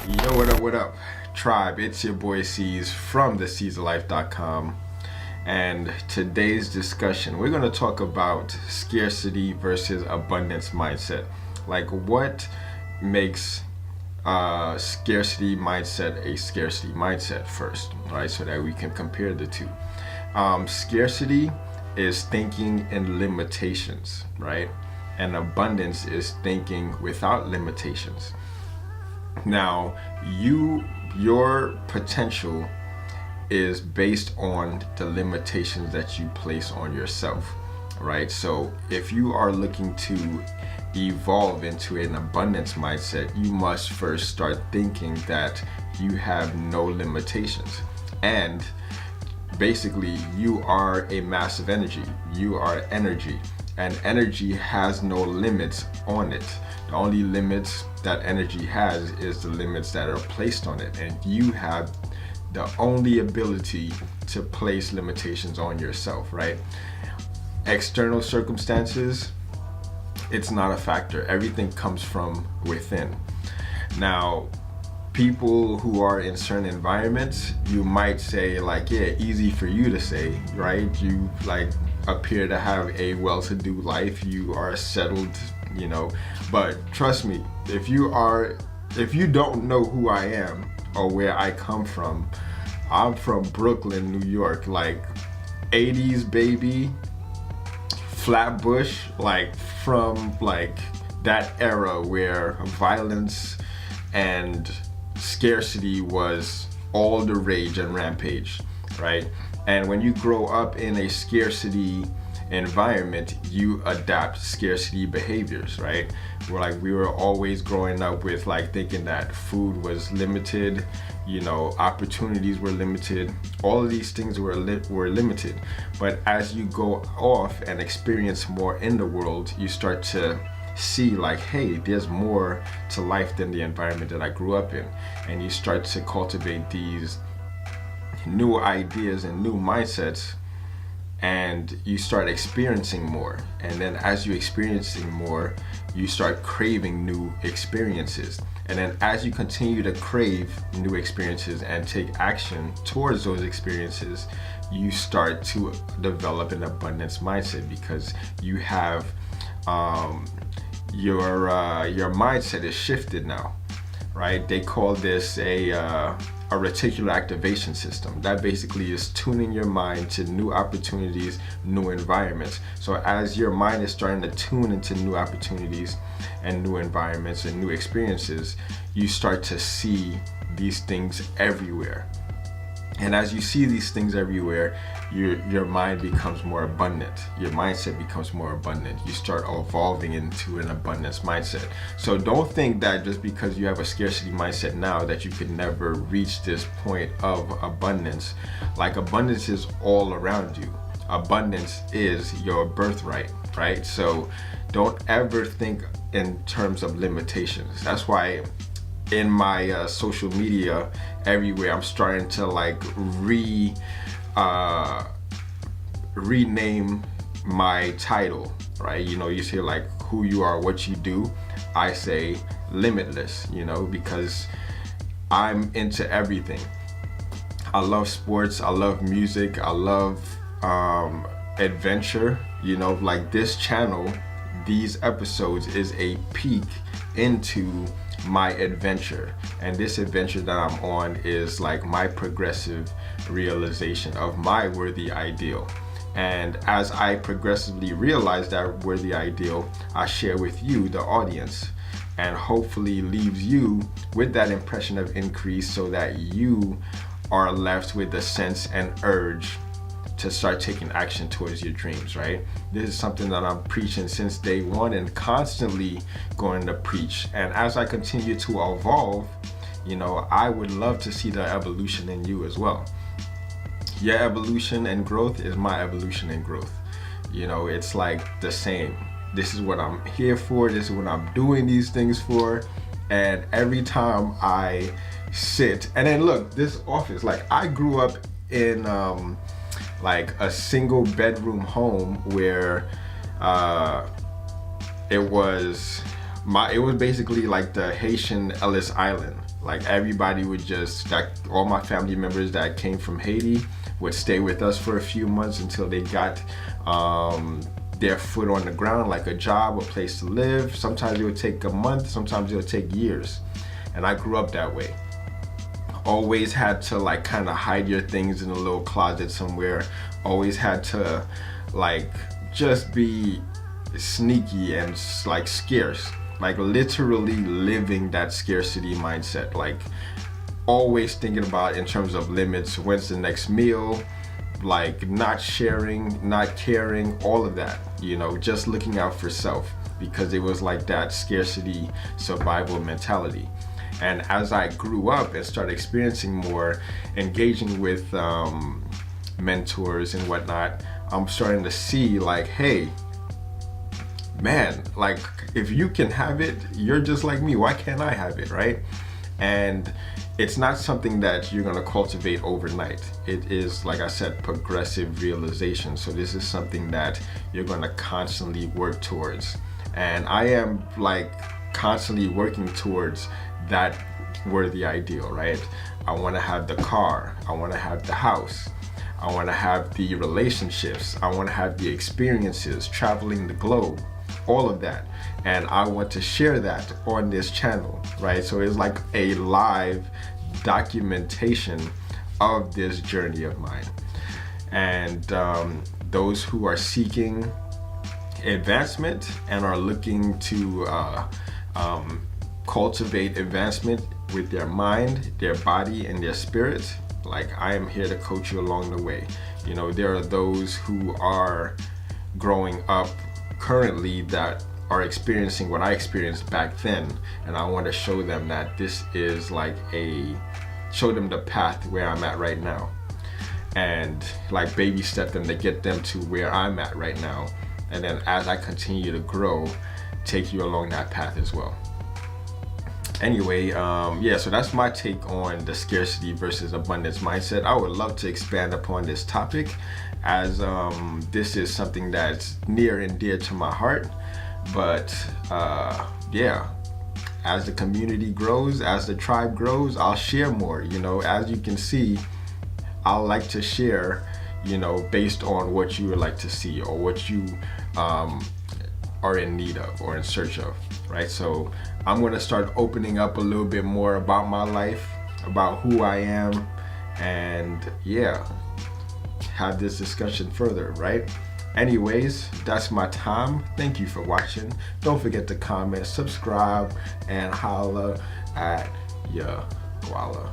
Yo, what up, tribe? It's your boy C's from theseasoflife.com, and today's discussion, we're going to talk about scarcity versus abundance mindset. Like, what makes scarcity mindset a scarcity mindset first, right? So that we can compare the two. Scarcity is thinking in limitations, right? And abundance is thinking without limitations. Now, your potential is based on the limitations that you place on yourself, right? So if you are looking to evolve into an abundance mindset, you must first start thinking that you have no limitations. And basically, you are a massive energy. You are energy, and energy has no limits on it. The only limits that energy has is the limits that are placed on it, and you have the only ability to place limitations on yourself, right? External circumstances, it's not a factor. Everything comes from within. Now, people who are in certain environments, you might say like, yeah, easy for you to say, right? You like appear to have a well-to-do life, you are settled, you know, but trust me, if you don't know who I am or where I come from, I'm from Brooklyn, New York, like 80s baby, Flatbush, like from like that era where violence and scarcity was all the rage and rampage, right? And when you grow up in a scarcity environment, you adapt scarcity behaviors, right? We were always growing up with like thinking that food was limited, you know, opportunities were limited, all of these things were limited. But as you go off and experience more in the world, you start to see like, hey, there's more to life than the environment that I grew up in. And you start to cultivate these new ideas and new mindsets, and you start experiencing more. And then as you're experiencing more, you start craving new experiences. And then as you continue to crave new experiences and take action towards those experiences, you start to develop an abundance mindset, because you have your mindset is shifted now, right? They call this a reticular activation system. That basically is tuning your mind to new opportunities, new environments. So as your mind is starting to tune into new opportunities and new environments and new experiences, you start to see these things everywhere. And as you see these things everywhere, your mind becomes more abundant. Your mindset becomes more abundant. You start evolving into an abundance mindset. So don't think that just because you have a scarcity mindset now that you can never reach this point of abundance. Like, abundance is all around you. Abundance is your birthright, right? So don't ever think in terms of limitations. That's why in my social media everywhere, I'm starting to like rename my title, right? You know, you say like who you are, what you do. I say limitless, you know, because I'm into everything. I love sports, I love music, I love adventure, you know, like this channel, these episodes is a peek into my adventure. And this adventure that I'm on is like my progressive realization of my worthy ideal. And as I progressively realize that worthy ideal, I share with you, the audience, and hopefully leaves you with that impression of increase, so that you are left with the sense and urge to start taking action towards your dreams, right? This is something that I'm preaching since day one and constantly going to preach. And as I continue to evolve, you know, I would love to see the evolution in you as well. Your evolution and growth is my evolution and growth. You know, it's like the same. This is what I'm here for. This is what I'm doing these things for. And every time I sit, and then look, this office, like I grew up in like a single bedroom home where it was it was basically like the Haitian Ellis Island. Like everybody would just, all my family members that came from Haiti would stay with us for a few months until they got their foot on the ground, like a job, a place to live. Sometimes it would take a month, sometimes it would take years. And I grew up that way. Always had to like kind of hide your things in a little closet somewhere. Always had to like just be sneaky and like scarce. Like literally living that scarcity mindset. Like always thinking about in terms of limits, when's the next meal, like not sharing, not caring, all of that, you know, just looking out for self, because it was like that scarcity survival mentality. And as I grew up and started experiencing more, engaging with mentors and whatnot, I'm starting to see like, hey, man, like if you can have it, you're just like me, why can't I have it, right? And it's not something that you're going to cultivate overnight. It is, like I said, progressive realization. So this is something that you're going to constantly work towards. And I am like constantly working towards that worthy ideal, right? I want to have the car, I want to have the house, I want to have the relationships, I want to have the experiences, traveling the globe, all of that. And I want to share that on this channel, right? So it's like a live documentation of this journey of mine. And those who are seeking advancement and are looking to cultivate advancement with their mind, their body, and their spirit, like I am here to coach you along the way. You know, there are those who are growing up currently that are experiencing what I experienced back then, and I want to show them that this is like show them the path where I'm at right now, and like baby step them to get them to where I'm at right now. And then as I continue to grow, take you along that path as well. Anyway, yeah, so that's my take on the scarcity versus abundance mindset. I would love to expand upon this topic, as this is something that's near and dear to my heart. But yeah, as the community grows, as the tribe grows, I'll share more. You know, as you can see, I like to share, you know, based on what you would like to see or what you are in need of or in search of, right? So I'm going to start opening up a little bit more about my life, about who I am, and yeah, have this discussion further, right? Anyways, that's my time. Thank you for watching. Don't forget to comment, subscribe, and holla at ya walla.